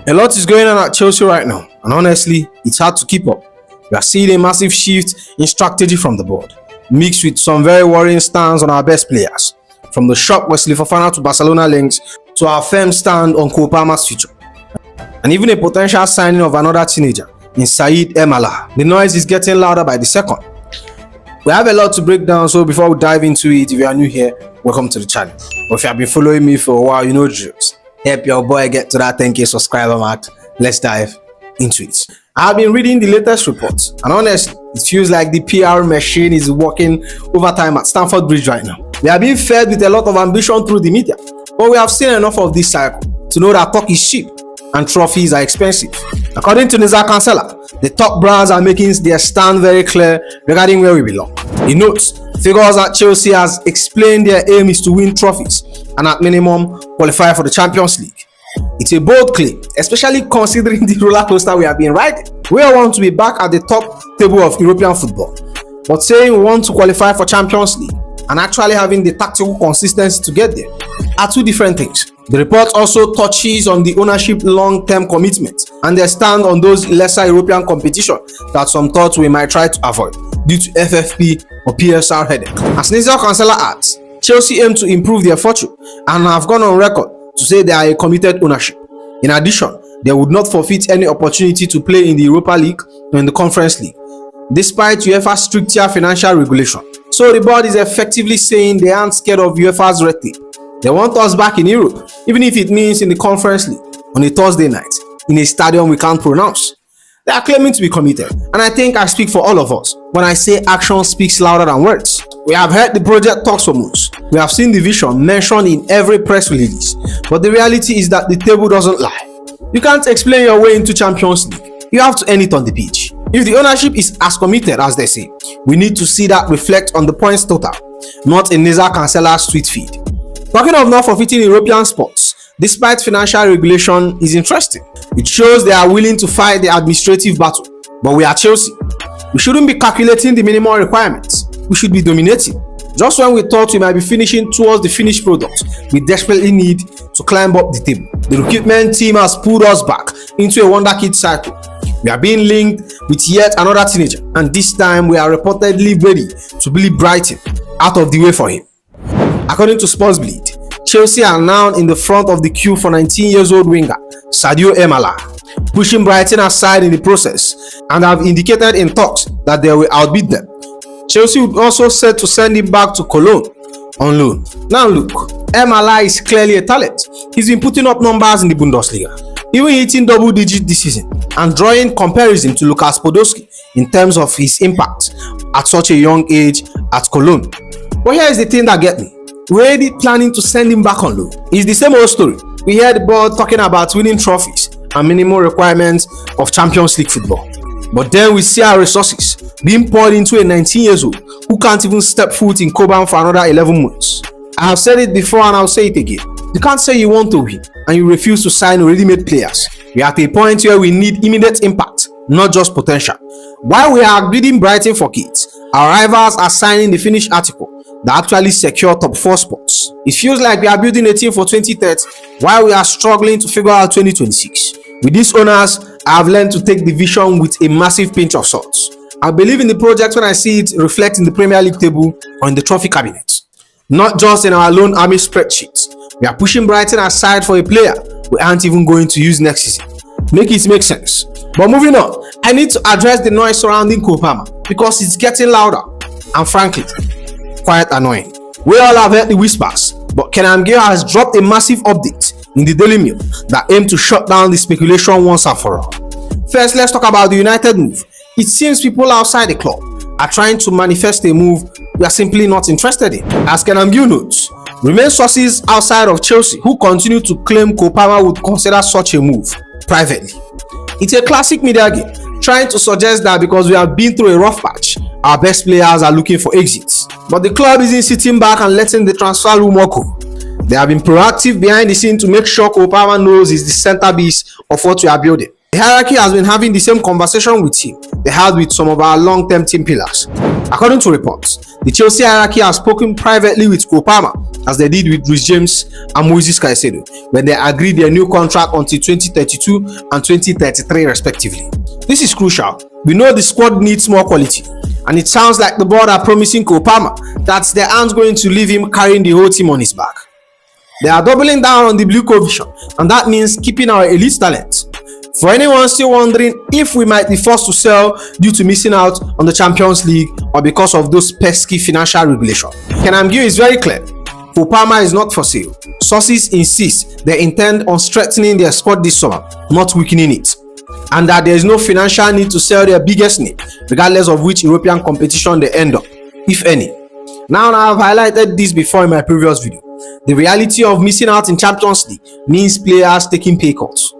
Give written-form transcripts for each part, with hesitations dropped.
A lot is going on at Chelsea right now, and honestly, it's hard to keep up. We are seeing a massive shift in strategy from the board, mixed with some very worrying stance on our best players, from the shock Wesley Fofana to Barcelona links to our firm stand on Cole Palmer's future, and even a potential signing of another teenager in Saïd El Mala. The noise is getting louder by the second. We have a lot to break down, so before we dive into it, if you are new here, welcome to the channel. But if you have been following me for a while, you know drills. Help your boy get to that 10k subscriber mark. Let's dive into it. I have been reading the latest reports, and honestly, it feels like the PR machine is working overtime at Stamford Bridge right now. We are being fed with a lot of ambition through the media, but we have seen enough of this cycle to know that talk is cheap and trophies are expensive. According to ARROGANCE, the top brands are making their stand very clear regarding where we belong. He notes, figures at Chelsea has explained their aim is to win trophies and at minimum qualify for the Champions League. It's a bold claim, especially considering the roller coaster we have been riding. We all want to be back at the top table of European football, but saying we want to qualify for Champions League and actually having the tactical consistency to get there are two different things. The report also touches on the ownership long-term commitment and their stand on those lesser European competition that some thought we might try to avoid due to FFP or PSR headache. As ARROGANCE adds, Chelsea aim to improve their fortune and have gone on record to say they are a committed ownership. In addition, they would not forfeit any opportunity to play in the Europa League or in the Conference League, despite UEFA's stricter financial regulation. So the board is effectively saying they aren't scared of UEFA's red tape. They want us back in Europe, even if it means in the Conference League on a Thursday night in a stadium we can't pronounce. They are claiming to be committed, and I think I speak for all of us when I say action speaks louder than words. We have heard the project talks for months. We have seen the vision mentioned in every press release, but the reality is that the table doesn't lie. You can't explain your way into Champions League. You have to earn it on the pitch. If the ownership is as committed as they say, we need to see that reflect on the points total, not in ARROGANCE's tweet feed. Talking of not forfeiting European spots, despite financial regulation, is interesting. It shows they are willing to fight the administrative battle. But we are Chelsea. We shouldn't be calculating the minimum requirements. We should be dominating. Just when we thought we might be finishing towards the finished product, we desperately need to climb up the table. The recruitment team has pulled us back into a wonderkids cycle. We are being linked with yet another teenager, and this time we are reportedly ready to bleed Brighton out of the way for him. According to Sports Bleed, Chelsea are now in the front of the queue for 19-year-old winger Saïd El Mala, pushing Brighton aside in the process, and have indicated in talks that they will outbid them. Chelsea would also set to send him back to Cologne on loan. Now look, El Mala is clearly a talent. He's been putting up numbers in the Bundesliga, even hitting double digits this season, and drawing comparison to Lukas Podolski in terms of his impact at such a young age at Cologne. But here is the thing that gets me. We're already planning to send him back on loan. It's the same old story. We hear the board talking about winning trophies and minimum requirements of Champions League football. But then we see our resources being poured into a 19-year-old who can't even step foot in Coban for another 11 months. I have said it before and I'll say it again. You can't say you want to win and you refuse to sign ready-made players. We are at a point where we need immediate impact, not just potential. While we are bidding Brighton for kids, our rivals are signing the finished article that actually secure top 4 spots. It feels like we are building a team for 2030 while we are struggling to figure out 2026. With these owners, I have learned to take the vision with a massive pinch of salt. I believe in the project when I see it reflect in the Premier League table or in the trophy cabinet, not just in our lone army spreadsheets. We are pushing Brighton aside for a player we aren't even going to use next season. Make it make sense. But moving on, I need to address the noise surrounding Cole Palmer because it's getting louder and frankly, quite annoying. We all have heard the whispers, but Ken Amgeo has dropped a massive update in the Daily Mail that aimed to shut down the speculation once and for all. First, let's talk about the United move. It seems people outside the club are trying to manifest a move we are simply not interested in. As Ken Amgeo notes, remain sources outside of Chelsea who continue to claim Cole Palmer would consider such a move privately. It's a classic media game, trying to suggest that because we have been through a rough patch, our best players are looking for exits. But the club isn't sitting back and letting the transfer rumor go. They have been proactive behind the scene to make sure Cole Palmer knows he's the centerpiece of what we are building. The hierarchy has been having the same conversation with him they had with some of our long-term team pillars. According to reports, the Chelsea hierarchy has spoken privately with Cole Palmer, as they did with Reece James and Moises Caicedo, when they agreed their new contract until 2032 and 2033 respectively. This is crucial. We know the squad needs more quality, and it sounds like the board are promising Cole Palmer that they aren't going to leave him carrying the whole team on his back. They are doubling down on the BlueCo vision, and that means keeping our elite talent. For anyone still wondering if we might be forced to sell due to missing out on the Champions League or because of those pesky financial regulations, Kenamgyu is very clear. Cole Palmer is not for sale. Sources insist they intend on strengthening their squad this summer, not weakening it, and that there is no financial need to sell their biggest name, regardless of which European competition they end up, if any. Now I've highlighted this before in my previous video. The reality of missing out in Champions League means players taking pay cuts,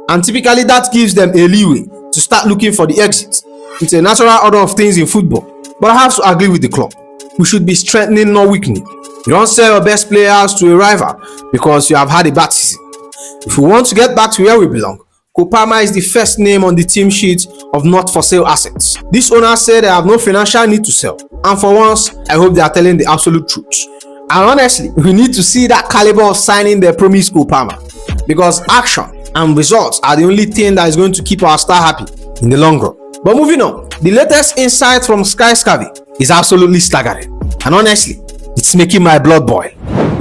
and typically that gives them a leeway to start looking for the exit. It's a natural order of things in football, but I have to agree with the club. We should be strengthening, not weakening. You don't sell your best players to a rival because you have had a bad season. If we want to get back to where we belong, Cole Palmer is the first name on the team sheet of not for sale assets. This owner said they have no financial need to sell, and for once, I hope they are telling the absolute truth. And honestly, we need to see that caliber of signing their promised Cole Palmer, because action and results are the only thing that is going to keep our star happy in the long run. But moving on, the latest insight from Sky Scurvy is absolutely staggering, and honestly, it's making my blood boil.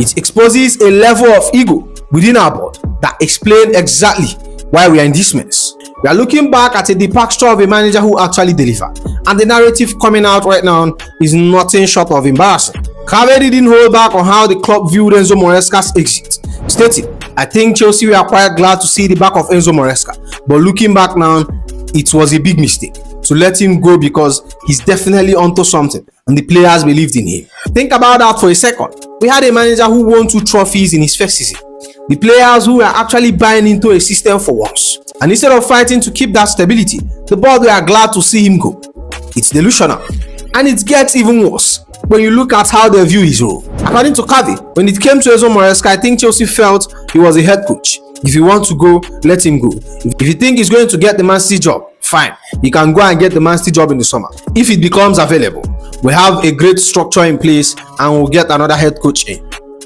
It exposes a level of ego within our board that explains exactly why we are in this mess. We are looking back at a departure of a manager who actually delivered, and the narrative coming out right now is nothing short of embarrassing. Caveri didn't hold back on how the club viewed Enzo Maresca's exit, stating, "I think Chelsea were quite glad to see the back of Enzo Maresca, but looking back now, it was a big mistake to let him go because he's definitely onto something and the players believed in him." Think about that for a second. We had a manager who won 2 trophies in his first season. The players who were actually buying into a system for once, and instead of fighting to keep that stability, the board were glad to see him go. It's delusional, and it gets even worse when you look at how they view his role. According to Cavi, when it came to Enzo Maresca, I think Chelsea felt he was a head coach. If you want to go, let him go. If you think he's going to get the Man City job, fine, he can go and get the Man City job in the summer. If it becomes available, we have a great structure in place and we'll get another head coach in.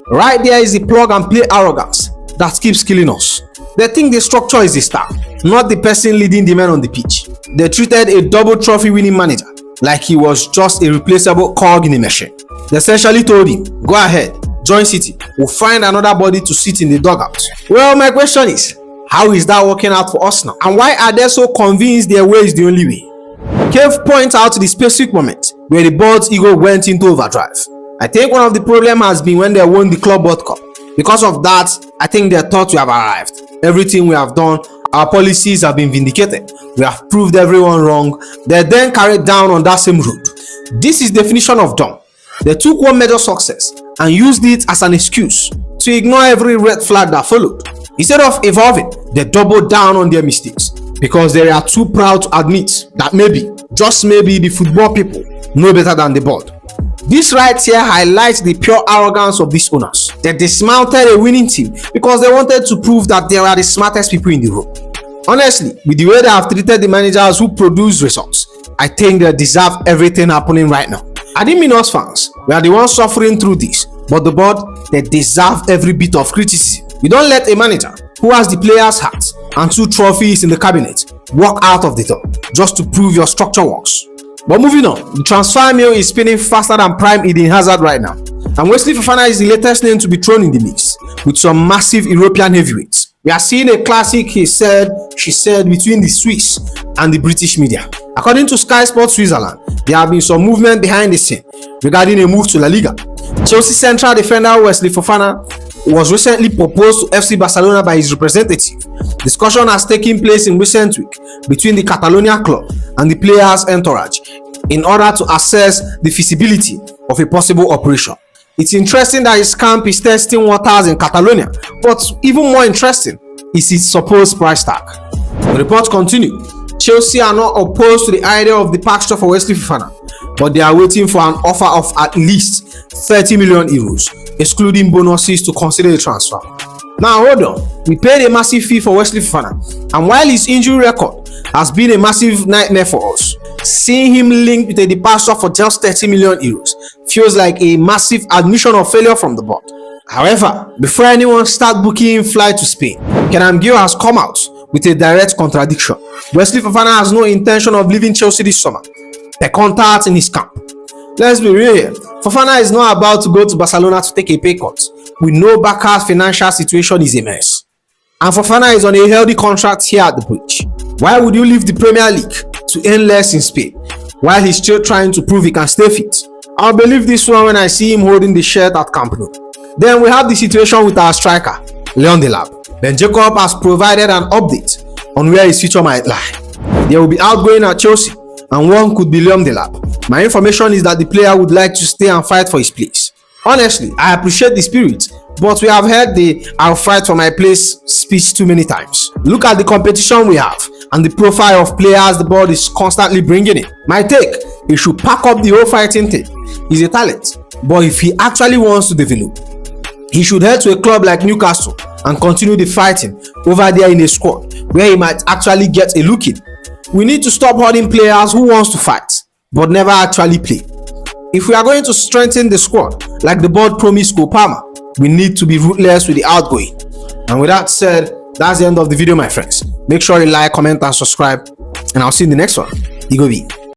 Right there is the plug and play arrogance that keeps killing us. They think the structure is the star, not the person leading the men on the pitch. They treated a double trophy winning manager like he was just a replaceable cog in a machine. They essentially told him, go ahead, join City, we'll find another body to sit in the dugout. Well, my question is, how is that working out for us now? And why are they so convinced their way is the only way? Kev points out the specific moment where the board's ego went into overdrive. I think one of the problems has been when they won the Club World Cup. Because of that, I think they thought we have arrived. Everything we have done, our policies have been vindicated. We have proved everyone wrong. They then carried down on that same route. This is definition of dumb. They took one major success and used it as an excuse to ignore every red flag that followed. Instead of evolving, they doubled down on their mistakes because they are too proud to admit that maybe, just maybe, the football people know better than the board. This right here highlights the pure arrogance of these owners. They dismounted a winning team because they wanted to prove that they are the smartest people in the room. Honestly, with the way they have treated the managers who produce results, I think they deserve everything happening right now. I didn't mean us fans. We are the ones suffering through this, but the board, they deserve every bit of criticism. You don't let a manager who has the players' hat and 2 trophies in the cabinet walk out of the door just to prove your structure works. But moving on, the transfer mill is spinning faster than prime Eden Hazard right now, and Wesley Fofana is the latest name to be thrown in the mix with some massive European heavyweights. We are seeing a classic he said, she said between the Swiss and the British media. According to Sky Sports Switzerland, there have been some movement behind the scene regarding a move to La Liga. Chelsea central defender Wesley Fofana was recently proposed to FC Barcelona by his representative. Discussion has taken place in recent week between the Catalonia club and the players' entourage in order to assess the feasibility of a possible operation. It's interesting that his camp is testing waters in Catalonia, but even more interesting is his supposed price tag. The reports continue. Chelsea are not opposed to the idea of the package for Wesley Fofana, but they are waiting for an offer of at least 30 million euros, excluding bonuses, to consider the transfer. Now hold on, we paid a massive fee for Wesley Fofana, and while his injury record has been a massive nightmare for us, Seeing him linked with a departure for just 30 million euros feels like a massive admission of failure from the board. However, before anyone starts booking him flight to Spain, Kenan Gill has come out with a direct contradiction. Wesley Fofana has no intention of leaving Chelsea this summer, per contact in his camp. Let's be real here. Fofana is not about to go to Barcelona to take a pay cut. We know Barca's financial situation is a mess. And Fofana is on a healthy contract here at the bridge. Why would you leave the Premier League to earn less in Spain while he's still trying to prove he can stay fit? I'll believe this one when I see him holding the shirt at Camp Nou. Then we have the situation with our striker, Delap. Ben Jacob has provided an update on where his future might lie. There will be outgoing at Chelsea, and one could be Delap. My information is that the player would like to stay and fight for his place. Honestly, I appreciate the spirit, but we have heard the "I'll fight for my place" speech too many times. Look at the competition we have and the profile of players the board is constantly bringing in. My take, he should pack up the whole fighting thing. He's a talent, but if he actually wants to develop, he should head to a club like Newcastle and continue the fighting over there in a squad where he might actually get a look in. We need to stop holding players who wants to fight but never actually play. If we are going to strengthen the squad like the board promised Kopama, we need to be ruthless with the outgoing. And with that said, that's the end of the video, my friends. Make sure you like, comment and subscribe, and I'll see you in the next one. Igobi.